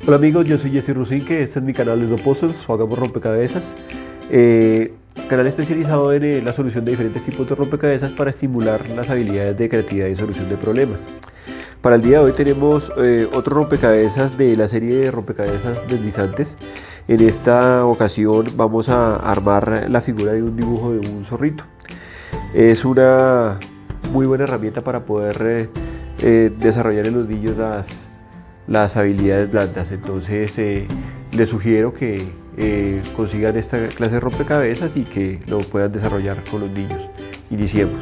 Hola amigos, yo soy Jesse Rusinque, este es mi canal de No Puzzles o Hagamos Rompecabezas, canal especializado en la solución de diferentes tipos de rompecabezas para estimular las habilidades de creatividad y solución de problemas. Para el día de hoy tenemos otro rompecabezas de la serie de rompecabezas deslizantes. En esta ocasión vamos a armar la figura de un dibujo de un zorrito. Es una muy buena herramienta para poder desarrollar en los niños las habilidades blandas. Entonces les sugiero que consigan esta clase de rompecabezas y que lo puedan desarrollar con los niños. Iniciemos.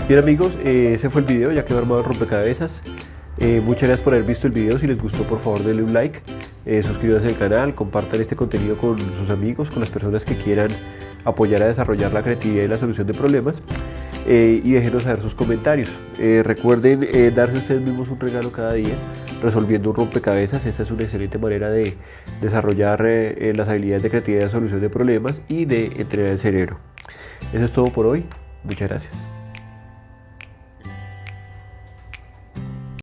Bien amigos, ese fue el video, ya quedó armado el rompecabezas. Muchas gracias por haber visto el video. Si les gustó, por favor denle un like, suscríbanse al canal, compartan este contenido con sus amigos, con las personas que quieran apoyar a desarrollar la creatividad y la solución de problemas, y déjenos saber sus comentarios. Recuerden darse ustedes mismos un regalo cada día resolviendo un rompecabezas. Esta es una excelente manera de desarrollar las habilidades de creatividad y de solución de problemas y de entrenar el cerebro. Eso es todo por hoy. Muchas gracias.